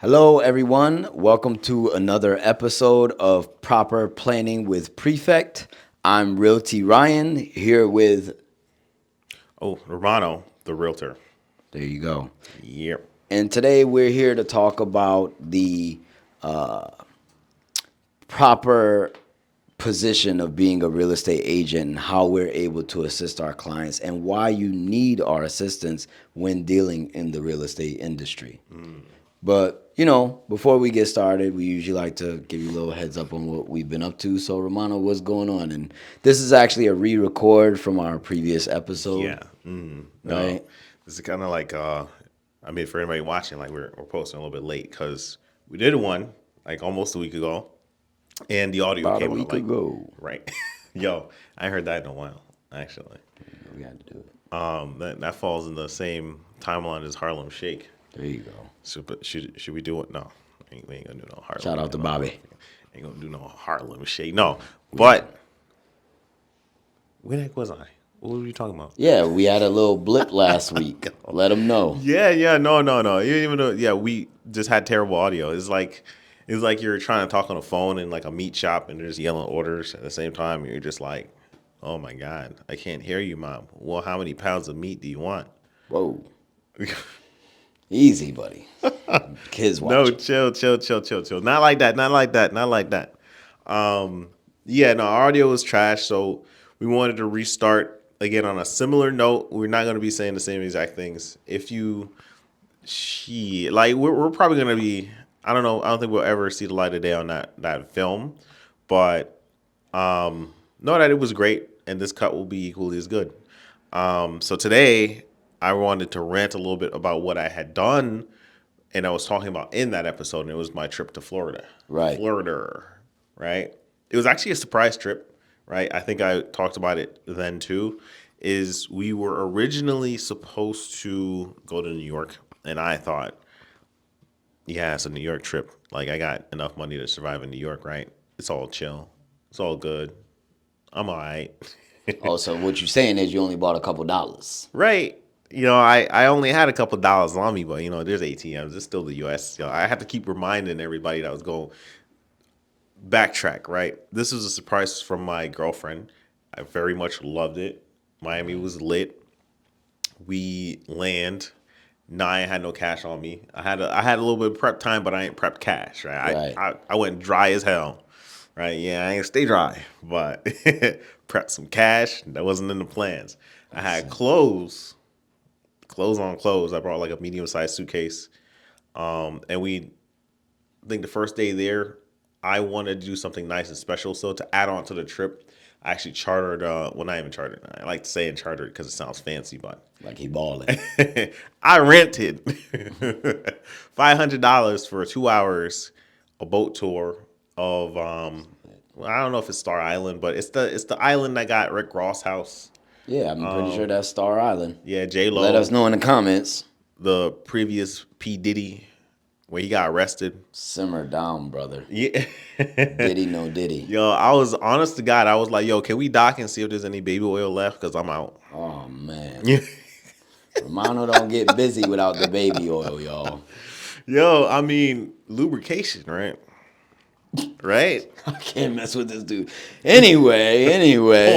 Hello, everyone. Welcome to another episode of Proper Planning with Prefect. I'm Realty Ryan here with. Oh, Romano, the realtor. There you go. Yep. And today we're here to talk about the proper position of being a real estate agent and how we're able to assist our clients and why you need our assistance when dealing in the real estate industry. But, before we get started, we usually like to give you a little heads up on what we've been up to. So, Romano, what's going on? And this is actually a re-record from our previous episode, Yeah. No, right? this is kind of like, for anybody watching, like we're posting a little bit late because we did one like almost a week ago, and the audio About a came out week like ago. right. Yo, I ain't heard that in a while actually. We had to do it. That falls in the same timeline as Harlem Shake. There you go. Should we do it? No, we ain't gonna do no Harlem. Shout out to Bobby. Ain't gonna do no Harlem Shake. No, but where the heck was I? What were you talking about? Yeah, we had a little blip last week. Let them know. Yeah, no. You didn't even know. Yeah, we just had terrible audio. It's like you're trying to talk on the phone in like a meat shop and they're just yelling orders at the same time. You're just like, oh my God, I can't hear you, Mom. Well, how many pounds of meat do you want? Whoa. Easy, buddy. Kids No, watching. chill. Not like that. Yeah, no, our audio was trash, so we wanted to restart again on a similar note. We're not going to be saying the same exact things. If you, we're probably going to be. I don't know. I don't think we'll ever see the light of day on that film, but know that it was great, and this cut will be equally as good. So today, I wanted to rant a little bit about what I had done, and I was talking about in that episode, and it was my trip to Florida. Right. Florida, right? It was actually a surprise trip, right? I think I talked about it then too. Is we were originally supposed to go to New York, and I thought, yeah, it's a New York trip. Like I got enough money to survive in New York, right? It's all chill. It's all good. I'm all right. Oh, so what you're saying is you only bought a couple dollars. Right. I only had a couple dollars on me, but there's ATMs. It's still the US. I have to keep reminding everybody that I was going backtrack, right? This was a surprise from my girlfriend. I very much loved it. Miami was lit. We land. Nah, I had no cash on me. I had a little bit of prep time, but I ain't prepped cash, right? Right. I went dry as hell. Right? Yeah, I ain't stay dry, but prep some cash. That wasn't in the plans. I had clothes on clothes. I brought like a medium sized suitcase. And I think the first day there, I wanted to do something nice and special. So to add on to the trip, I actually chartered, well, not even chartered. I like to say in chartered because it sounds fancy, but Like he balling. I rented $500 for 2 hours, a boat tour of, well, I don't know if it's Star Island, but it's the island that got Rick Ross' house. Yeah, I'm pretty sure that's Star Island. Yeah, J Let us Lo, know in the comments. the previous P Diddy, where he got arrested. Simmer down, brother. Yeah. Diddy, no Diddy. Yo, I was honest to God. I was like, yo, can we dock and see if there's any baby oil left? Because I'm out. Oh, man. Yeah. Romano don't get busy without the baby oil, y'all. Yo, lubrication, right? Right? I can't mess with this dude. Anyway.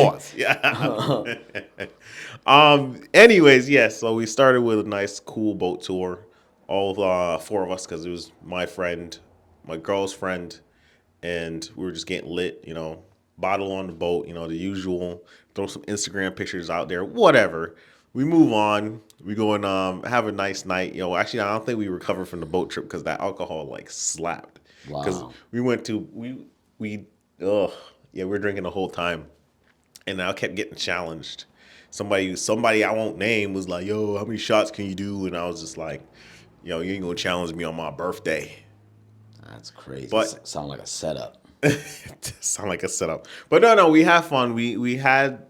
Pause. Yeah. Anyways, yes. So we started with a nice, cool boat tour. All four of us, because it was my friend, my girl's friend, and we were just getting lit. Bottle on the boat. The usual. Throw some Instagram pictures out there. Whatever. We move on. We go and have a nice night. Actually, I don't think we recovered from the boat trip because that alcohol like slapped. Because Wow. we went to we were drinking the whole time, and I kept getting challenged. Somebody I won't name was like, "Yo, how many shots can you do?" And I was just like, "Yo, you ain't gonna challenge me on my birthday." That's crazy. But Sound like a setup. sound like a setup. But no, we have fun. We had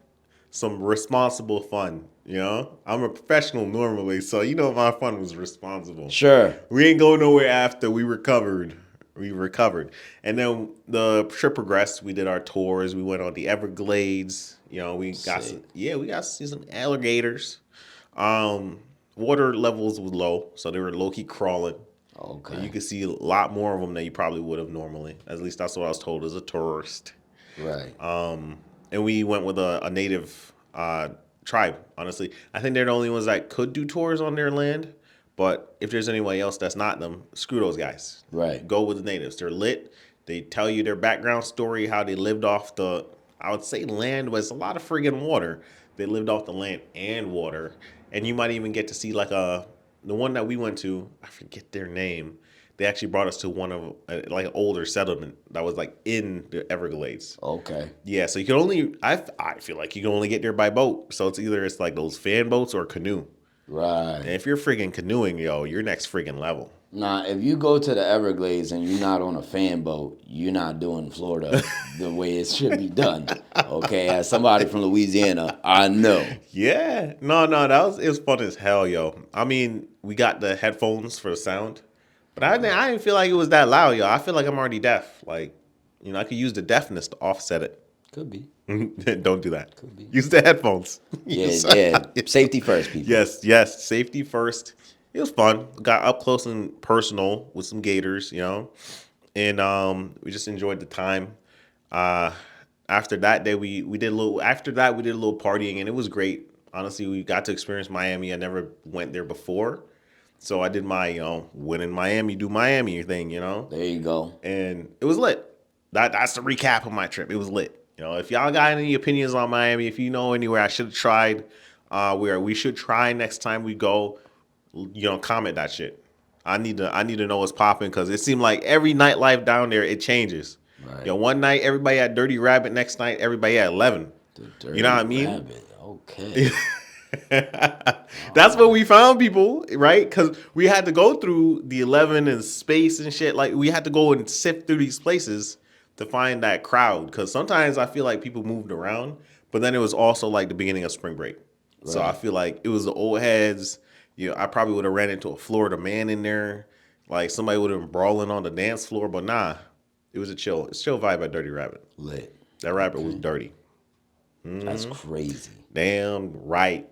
some responsible fun. I'm a professional normally, so my fun was responsible. Sure. We ain't go nowhere after we recovered. And then the trip progressed. We did our tours. We went on the Everglades. We got Sick. we got to see some alligators. Water levels was low, so they were low key crawling. Okay. And you can see a lot more of them than you probably would have normally. At least that's what I was told as a tourist. Right. And we went with a native tribe, honestly. I think they're the only ones that could do tours on their land. But if there's anybody else that's not them, screw those guys. Right. Go with the natives. They're lit. They tell you their background story, how they lived off the, I would say land was a lot of friggin' water. They lived off the land and water. And you might even get to see like the one that we went to, I forget their name. They actually brought us to one of like an older settlement that was like in the Everglades. Okay. Yeah, so you can only I feel like you can only get there by boat. So it's like those fan boats or canoe. Right. And if you're friggin' canoeing, yo, you're next friggin' level. Now, if you go to the Everglades and you're not on a fan boat, you're not doing Florida the way it should be done. Okay, as somebody from Louisiana, I know. Yeah. No, it was fun as hell, yo. I mean, we got the headphones for the sound. But I didn't feel like it was that loud, yo. I feel like I'm already deaf. Like, I could use the deafness to offset it. Could be. Don't do that. Could be. Use the headphones. Yeah. Safety first, people. Yes. Safety first. It was fun. Got up close and personal with some gators, and we just enjoyed the time. After that day, we did a little. After that, we did a little partying, and it was great. Honestly, we got to experience Miami. I never went there before, so I did my when in Miami, do Miami thing, There you go. and it was lit. That's the recap of my trip. It was lit. If y'all got any opinions on Miami, if you know anywhere I should have tried, where we should try next time we go, comment that shit. I need to know what's popping because it seemed like every nightlife down there it changes. Right. One night everybody at Dirty Rabbit, next night everybody at 11. You know what I mean? Rabbit. Okay. That's what we found, people, right? Because we had to go through the 11 and space and shit. Like we had to go and sift through these places to find that crowd. Because sometimes I feel like people moved around, but then it was also like the beginning of spring break. So I feel like it was the old heads. I probably would have ran into a Florida man in there. Like somebody would have been brawling on the dance floor, but nah, it was it's chill vibe at Dirty Rabbit. Lit. That rabbit was dirty. That's crazy. Damn right.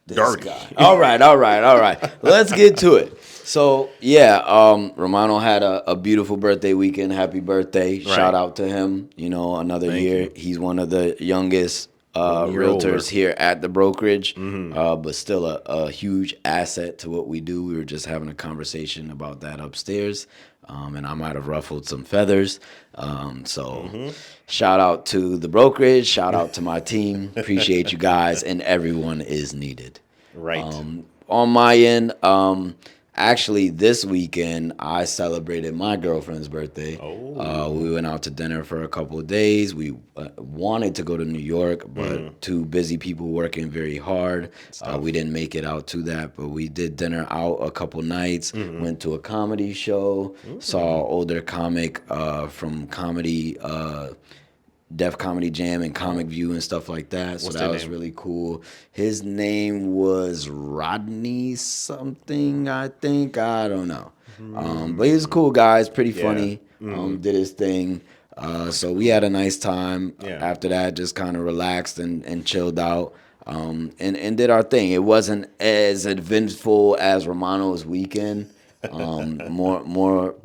This Dirty. guy. All right. Let's get to it. So Romano had a beautiful birthday weekend. Happy birthday. Right. Shout out to him. Another Thank year. you. He's one of the youngest year realtors older. here at the brokerage, but still a huge asset to what we do. We were just having a conversation about that upstairs, and I might have ruffled some feathers. Shout out to the brokerage. Shout out to my team. Appreciate you guys, and everyone is needed. Right. On my end, actually this weekend I celebrated my girlfriend's birthday. We went out to dinner for a couple of days. We wanted to go to New York, but two busy people working very hard. We didn't make it out to that, but we did dinner out a couple nights. Went to a comedy show. Saw older comic from comedy. Def Comedy Jam and Comic View and stuff like that. So What's that their was name? really cool. His name was Rodney something, I think. I don't know. But he's a cool guy. He's pretty funny. Did his thing. So we had a nice time. Yeah. After that, just kind of relaxed and chilled out. And did our thing. It wasn't as eventful as Romano's weekend. More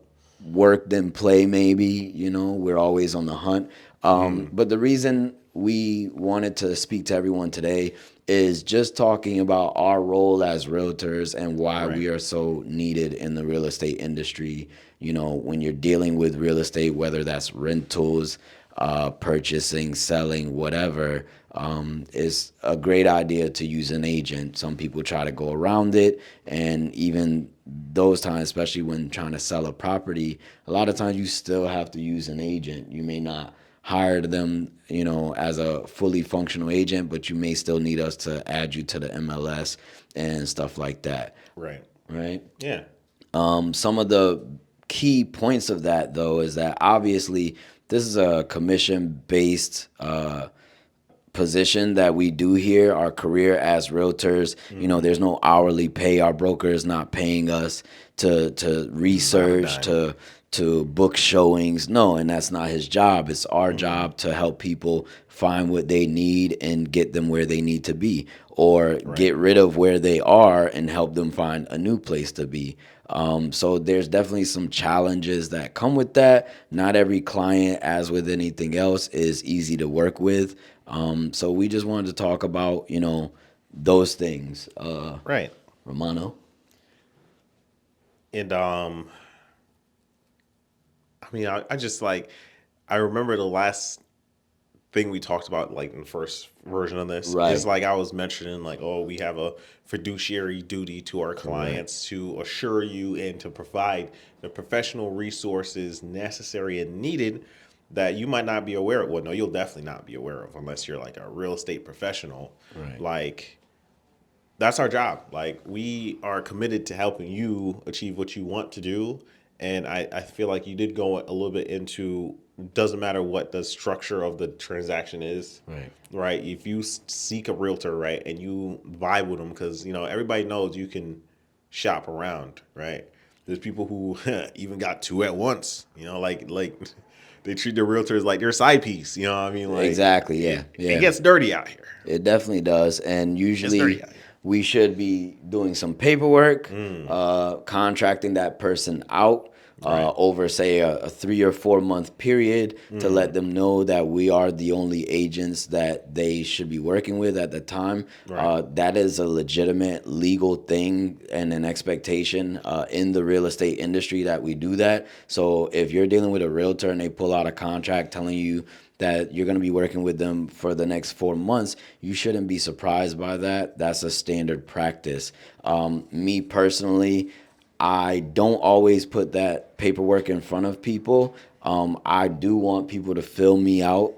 work than play, maybe. We're always on the hunt. But the reason we wanted to speak to everyone today is just talking about our role as realtors and why we are so needed in the real estate industry. When you're dealing with real estate, whether that's rentals, purchasing, selling, whatever, it's a great idea to use an agent. Some people try to go around it, and even those times, especially when trying to sell a property, a lot of times you still have to use an agent. You may not hire them, as a fully functional agent, but you may still need us to add you to the MLS and stuff like that. Right. Right? Yeah. Some of the key points of that, though, is that obviously this is a commission-based position that we do here, our career as realtors. There's no hourly pay. Our broker is not paying us to research, to book showings. No, and that's not his job. It's our job to help people find what they need and get them where they need to be, or get rid of where they are and help them find a new place to be. So there's definitely some challenges that come with that. Not every client, as with anything else, is easy to work with. So we just wanted to talk about, those things. Right. Romano. And I mean, I just like I remember the last thing we talked about, like in the first version of this, is Right. like I was mentioning, like, oh, we have a fiduciary duty to our clients to assure you and to provide the professional resources necessary and needed that you might not be aware of. Well, no, you'll definitely not be aware of unless you're like a real estate professional. Right. Like, that's our job. Like, we are committed to helping you achieve what you want to do. And I feel like you did go a little bit into, doesn't matter what the structure of the transaction is, Right. right? If you seek a realtor, right, and you vibe with them, because, everybody knows you can shop around, right? There's people who even got two at once, like they treat their realtors like their side piece, you know what I mean? Like, Exactly. Yeah. it Yeah. gets dirty out here. It definitely does. And It's dirty usually out here. we should be doing some paperwork, contracting that person out Right. over, say, a 3 or 4 month period to let them know that we are the only agents that they should be working with at the time. Right. That is a legitimate legal thing and an expectation in the real estate industry that we do that. So if you're dealing with a realtor and they pull out a contract telling you that you're going to be working with them for the next 4 months, you shouldn't be surprised by that. That's a standard practice. Me personally, I don't always put that paperwork in front of people. I do want people to fill me out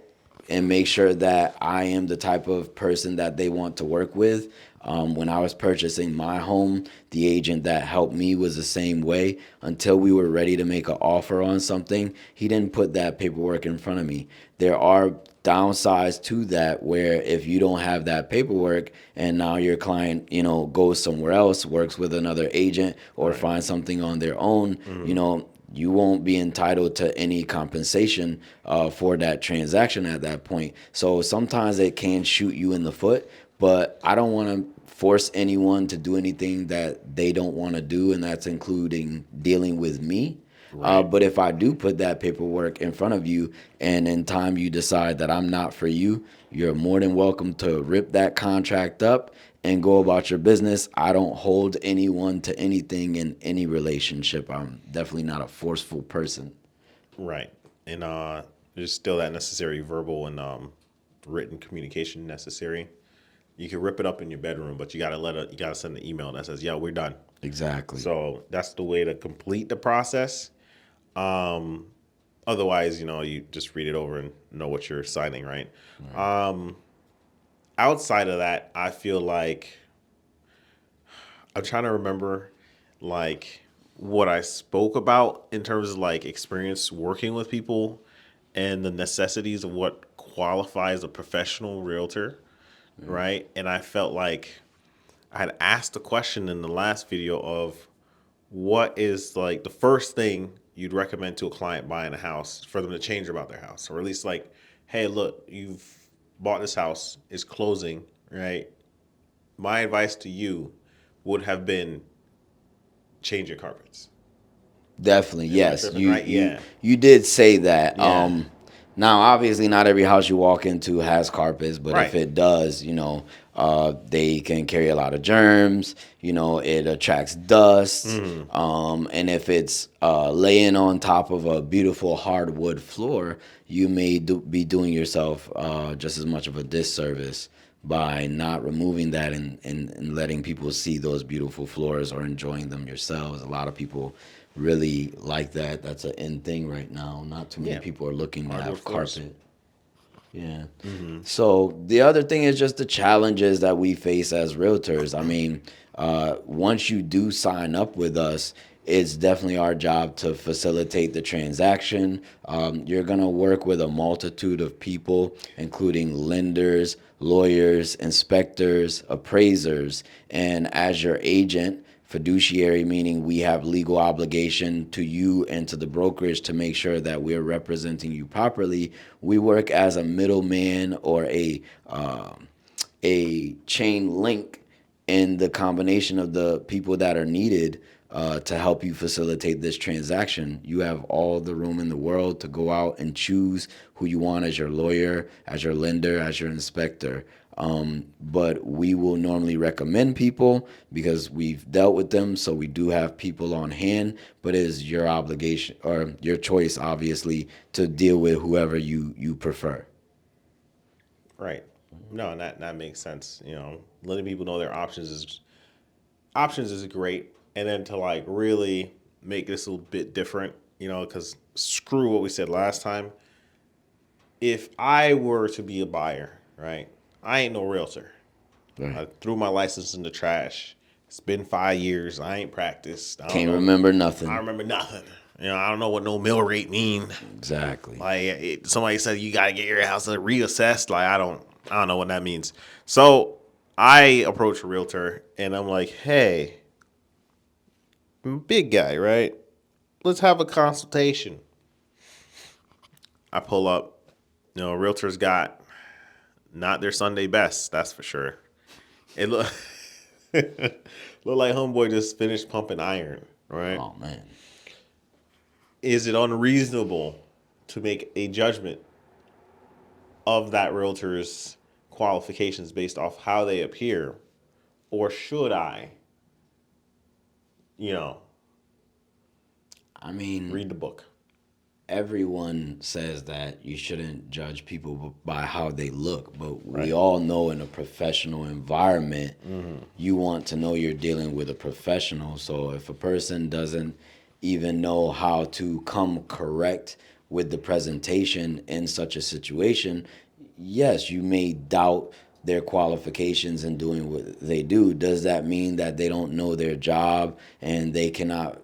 and make sure that I am the type of person that they want to work with. When I was purchasing my home, the agent that helped me was the same way. Until we were ready to make an offer on something, he didn't put that paperwork in front of me. There are downsides to that where if you don't have that paperwork and now your client, goes somewhere else, works with another agent or Right. finds something on their own, you won't be entitled to any compensation for that transaction at that point. So sometimes it can shoot you in the foot, but I don't want to force anyone to do anything that they don't want to do, and that's including dealing with me. Right. But if I do put that paperwork in front of you and in time you decide that I'm not for you, you're more than welcome to rip that contract up and go about your business. I don't hold anyone to anything in any relationship. I'm definitely not a forceful person. Right. And there's still that necessary verbal and written communication necessary. You can rip it up in your bedroom, but you gotta send an email that says, "Yeah, we're done." Exactly. So that's the way to complete the process. Otherwise, you just read it over and know what you're signing, right? Outside of that, I feel like I'm trying to remember like what I spoke about in terms of like experience working with people and the necessities of what qualifies a professional realtor, right? And I felt like I had asked the question in the last video of what is like the first thing you'd recommend to a client buying a house for them to change about their house, or at least like, hey, look, you've bought this house, it's closing, right? My advice to you would have been change your carpets. Definitely, Am I yes. tripping, You right? you Yeah. you did say that. Yeah. Now obviously not every house you walk into has carpets, but if Right. it does, they can carry a lot of germs. It attracts dust. And if it's laying on top of a beautiful hardwood floor, you may be doing yourself just as much of a disservice by not removing that and letting people see those beautiful floors or enjoying them yourselves. A lot of people really like that. That's an in thing right now. Not too many Yeah. people are looking to Hardwood have floors. carpet. Yeah. So the other thing is just the challenges that we face as realtors. I mean, once you do sign up with us, it's definitely our job to facilitate the transaction. You're going to work with a multitude of people, including lenders, lawyers, inspectors, appraisers, and as your agent, fiduciary, meaning we have legal obligation to you and to the brokerage to make sure that we're representing you properly. We work as a middleman or a chain link in the combination of the people that are needed to help you facilitate this transaction. You have all the room in the world to go out and choose who you want as your lawyer, as your lender, as your inspector. But we will normally recommend people because we've dealt with them, so we do have people on hand. But it is your obligation or your choice, obviously, to deal with whoever you prefer. Right. No, that makes sense. Letting people know their options is great, and then to like really make this a little bit different. Because screw what we said last time. If I were to be a buyer, right, I ain't no realtor. Right. I threw my license in the trash. It's been 5 years. I ain't practiced. I don't Can't know. remember nothing. I remember nothing. I don't know what no mill rate mean. Exactly. Like somebody said, you gotta get your house reassessed. Like I don't know what that means. So I approach a realtor and I'm like, hey, I'm a big guy, right? Let's have a consultation. I pull up. Realtors got not their Sunday best, that's for sure. It look like homeboy just finished pumping iron, right? Oh man. Is it unreasonable to make a judgment of that realtor's qualifications based off how they appear, or should I, I mean, read the book? everyone says that you shouldn't judge people by how they look, but Right. we all know in a professional environment, you want to know you're dealing with a professional. So if a person doesn't even know how to come correct with the presentation in such a situation, yes, you may doubt their qualifications in doing what they do. Does that mean that they don't know their job and they cannot,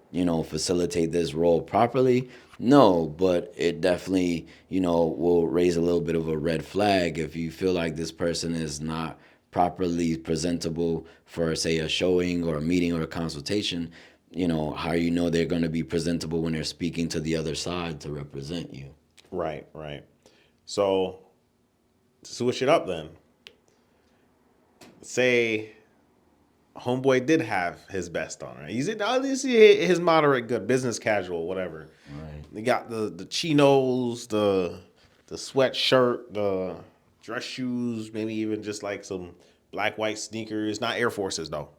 facilitate this role properly? No, but it definitely, will raise a little bit of a red flag if you feel like this person is not properly presentable for, say, a showing or a meeting or a consultation. How they're going to be presentable when they're speaking to the other side to represent you. Right. So to switch it up then. Say homeboy did have his best on, right? He's his moderate good, business casual, whatever. Right. They got the chinos, the sweatshirt, the dress shoes, maybe even just like some black white sneakers. Not Air Forces though.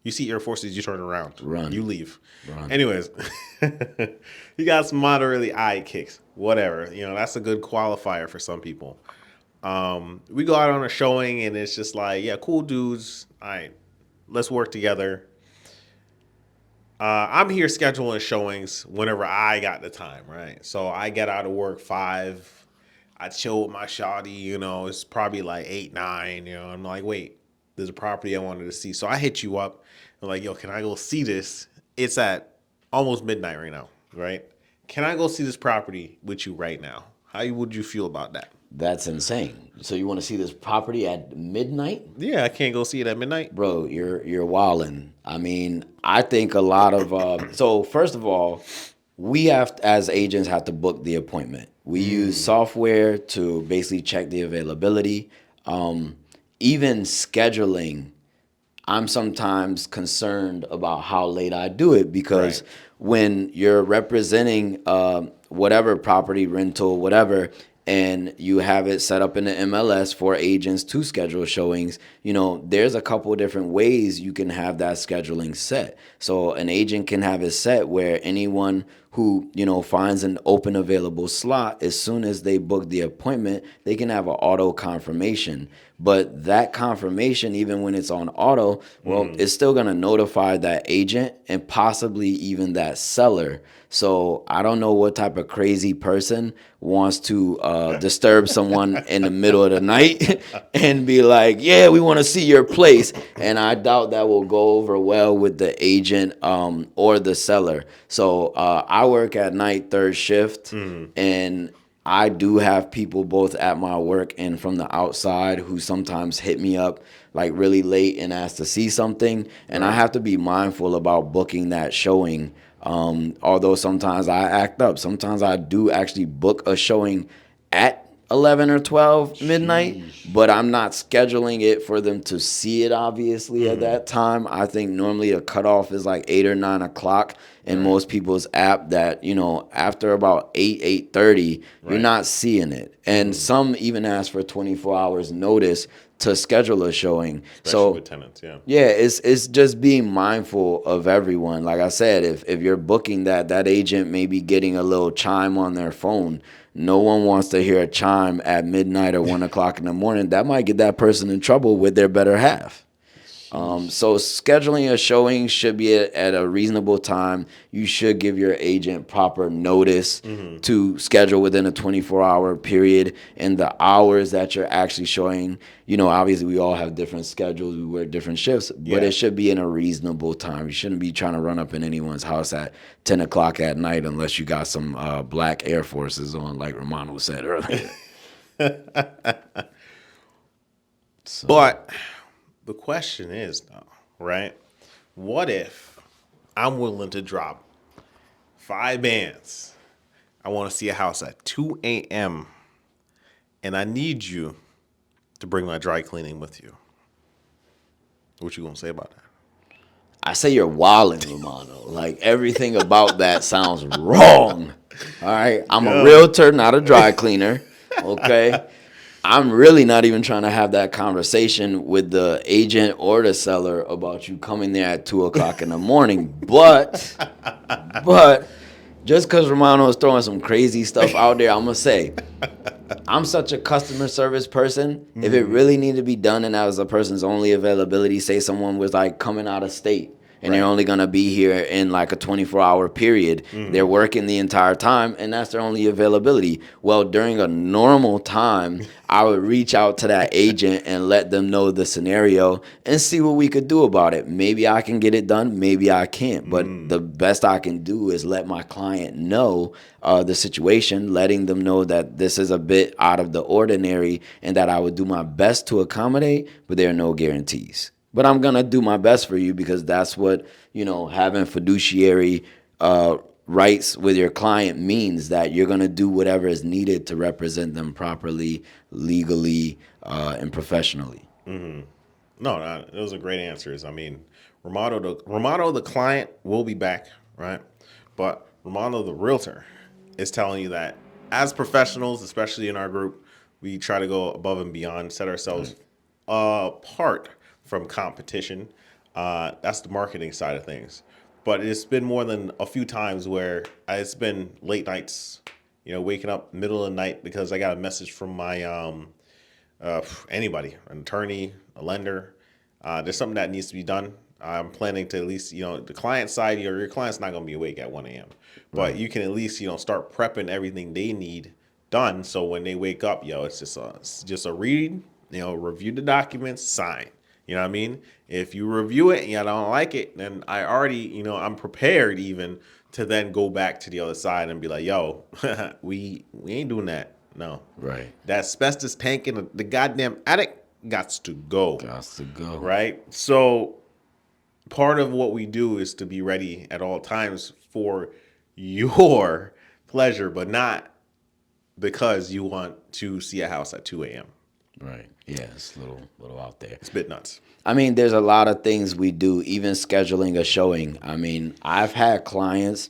You see Air Forces, you turn around, Run. you leave. Run. Anyways, you got some moderately eye kicks, whatever. That's a good qualifier for some people. We go out on a showing and it's just like, yeah, cool dudes. All right, let's work together. I'm here scheduling showings whenever I got the time, right? So I get out of work 5. I chill with my shawty, it's probably like 8, 9, I'm like, wait, there's a property I wanted to see. So I hit you up. I'm like, yo, can I go see this? It's at almost midnight right now, right? Can I go see this property with you right now? How would you feel about that? That's insane. So you want to see this property at midnight? Yeah, I can't go see it at midnight. Bro, you're wildin'. I mean, I think a lot of so first of all, we as agents have to book the appointment. We use software to basically check the availability. Even scheduling, I'm sometimes concerned about how late I do it because Right. when you're representing whatever property, rental, whatever, and you have it set up in the MLS for agents to schedule showings, there's a couple of different ways you can have that scheduling set. So an agent can have it set where anyone who, finds an open available slot, as soon as they book the appointment, they can have an auto confirmation. But that confirmation, even when it's on auto, well, it's still going to notify that agent and possibly even that seller. So I don't know what type of crazy person wants to disturb someone in the middle of the night and be like, yeah, we want to see your place. And I doubt that will go over well with the agent or the seller. So I work at night, third shift, and I do have people both at my work and from the outside who sometimes hit me up like really late and ask to see something. And I have to be mindful about booking that showing. Although sometimes I act up. Sometimes I do actually book a showing at 11 or 12 midnight, but I'm not scheduling it for them to see it obviously at that time. I think normally the cutoff is like 8 or 9 o'clock in most people's app that, after about 8:30, you're not seeing it. And some even ask for 24 hours notice to schedule a showing. Especially with tenants, yeah. Yeah, it's just being mindful of everyone. Like I said, if you're booking that agent may be getting a little chime on their phone. No one wants to hear a chime at midnight or 1 o'clock in the morning. That might get that person in trouble with their better half. So scheduling a showing should be at a reasonable time. You should give your agent proper notice to schedule within a 24-hour period, and the hours that you're actually showing. Obviously we all have different schedules. We work different shifts, but it should be in a reasonable time. You shouldn't be trying to run up in anyone's house at 10 o'clock at night unless you got some black Air Forces on, like Romano said earlier. But the question is, though, right? What if I'm willing to drop 5 bands? I want to see a house at 2 a.m. and I need you to bring my dry cleaning with you. What you gonna say about that? I say you're wilding, Romano. Like, everything about that sounds wrong. All right? I'm a realtor, not a dry cleaner. Okay? I'm really not even trying to have that conversation with the agent or the seller about you coming there at 2 o'clock in the morning. But just because Romano is throwing some crazy stuff out there, I'm going to say, I'm such a customer service person. If it really needed to be done and that was a person's only availability, say someone was like coming out of state and they're only going to be here in like a 24-hour period. They're working the entire time and that's their only availability. Well, during a normal time, I would reach out to that agent and let them know the scenario and see what we could do about it. Maybe I can get it done, maybe I can't. But the best I can do is let my client know the situation, letting them know that this is a bit out of the ordinary and that I would do my best to accommodate, but there are no guarantees. But I'm going to do my best for you because that's what, having fiduciary rights with your client means, that you're going to do whatever is needed to represent them properly, legally, and professionally. No, those are great answers. I mean, Romano the client will be back, right? But Romano the realtor is telling you that as professionals, especially in our group, we try to go above and beyond, set ourselves apart from competition. That's the marketing side of things. But it's been more than a few times where it's been late nights, waking up middle of the night because I got a message from my anybody, an attorney, a lender. There's something that needs to be done. I'm planning to at least, the client side, your client's not going to be awake at 1 a.m. But you can at least, start prepping everything they need done. So when they wake up, it's just a read, review the documents, sign. You know what I mean? If you review it and you don't like it, then I already, I'm prepared even to then go back to the other side and be like, yo, we ain't doing that. No. Right. That asbestos tank in the goddamn attic gots to go. Gots to go. Right? So part of what we do is to be ready at all times for your pleasure, but not because you want to see a house at 2 a.m. Right. Yeah, it's a little out there. It's a bit nuts. I mean, there's a lot of things we do, even scheduling a showing. I mean, I've had clients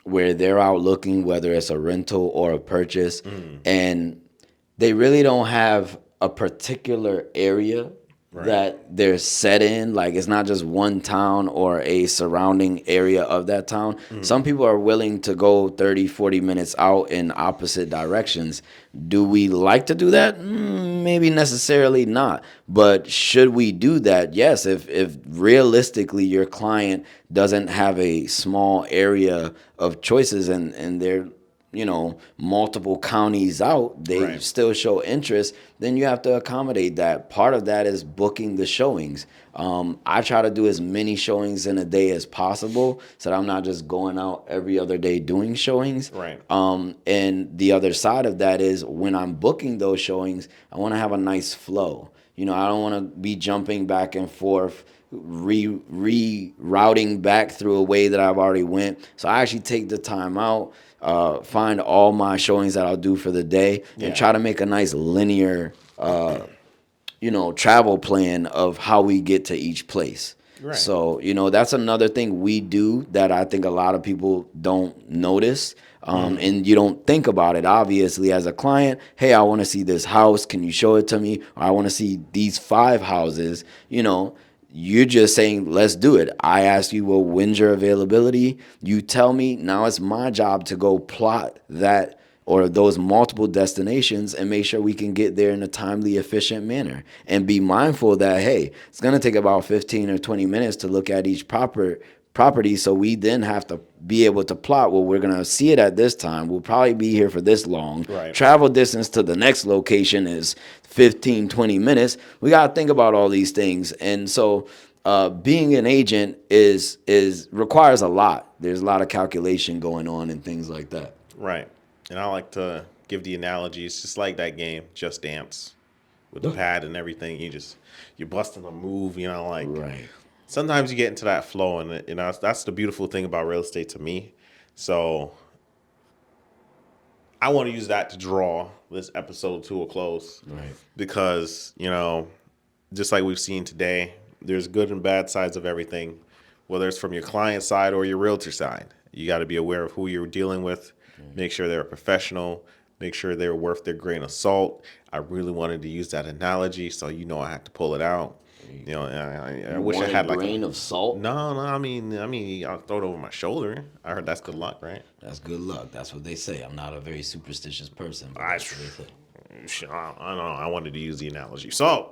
where they're out looking, whether it's a rental or a purchase, and they really don't have a particular area that they're set in. Like, it's not just one town or a surrounding area of that town. Some people are willing to go 30, 40 minutes out in opposite directions. Do we like to do that? Maybe necessarily not. But should we do that? Yes. If realistically your client doesn't have a small area of choices and they're multiple counties out, they still show interest, then you have to accommodate that. Part of that is booking the showings. I try to do as many showings in a day as possible so that I'm not just going out every other day doing showings. Right. And the other side of that is when I'm booking those showings, I want to have a nice flow. I don't want to be jumping back and forth rerouting back through a way that I've already went. So I actually take the time out, find all my showings that I'll do for the day, and try to make a nice linear, travel plan of how we get to each place. Right. So, that's another thing we do that I think a lot of people don't notice. And you don't think about it, obviously, as a client. Hey, I want to see this house. Can you show it to me? Or I want to see these 5 houses. You're just saying, let's do it. I ask you, well, when's your availability? You tell me. Now it's my job to go plot that or those multiple destinations and make sure we can get there in a timely, efficient manner. And be mindful that, hey, it's going to take about 15 or 20 minutes to look at each property, so we then have to be able to plot, well, we're going to see it at this time, we'll probably be here for this long, right. Travel distance to the next location is 15, 20 minutes. We got to think about all these things. And so being an agent is requires a lot. There's a lot of calculation going on and things like that. Right. And I like to give the analogy, it's just like that game, Just Dance, with the pad and everything. You're busting a move, Right. Sometimes you get into that flow, and that's the beautiful thing about real estate to me. So I want to use that to draw this episode to a close. Right. Because, just like we've seen today, there's good and bad sides of everything, whether it's from your client side or your realtor side. You got to be aware of who you're dealing with. Make sure they're a professional. Make sure they're worth their grain of salt. I really wanted to use that analogy, so I had to pull it out. I wish I had like grain of salt. No. I mean, I'll throw it over my shoulder. I heard that's good luck, right? That's good luck. That's what they say. I'm not a very superstitious person, but that's what they say. I don't know. I wanted to use the analogy. So,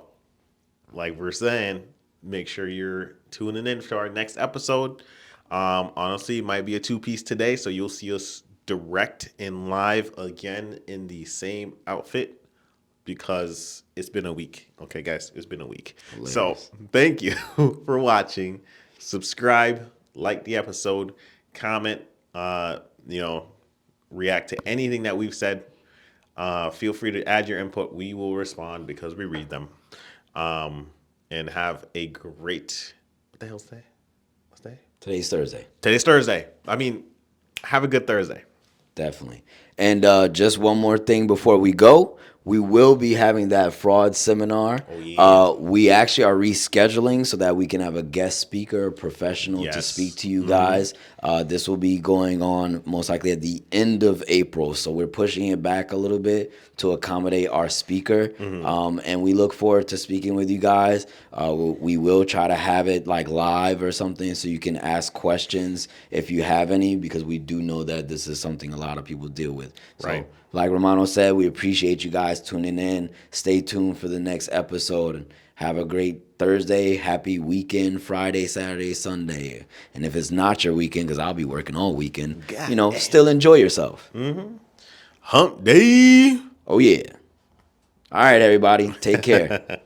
like we're saying, make sure you're tuning in for our next episode. Honestly, it might be a 2-piece today, so you'll see us direct and live again in the same outfit. Because it's been a week. Okay, guys, it's been a week. Hilarious. So thank you for watching. Subscribe, like the episode, comment, react to anything that we've said. Feel free to add your input. We will respond because we read them. And have a great, what the hell's today? What's day? Today's Thursday. Today's Thursday. Have a good Thursday. Definitely. And just one more thing before we go. We will be having that fraud seminar. Oh, yeah. We actually are rescheduling so that we can have a guest speaker, professional, to speak to you guys. This will be going on most likely at the end of April. So we're pushing it back a little bit to accommodate our speaker. And we look forward to speaking with you guys. We will try to have it like live or something so you can ask questions if you have any, because we do know that this is something a lot of people deal with. So, right. Like Romano said, we appreciate you guys tuning in. Stay tuned for the next episode and have a great Thursday. Happy weekend, Friday, Saturday, Sunday. And if it's not your weekend, because I'll be working all weekend, still enjoy yourself. Hump day. Oh, yeah. All right, everybody. Take care.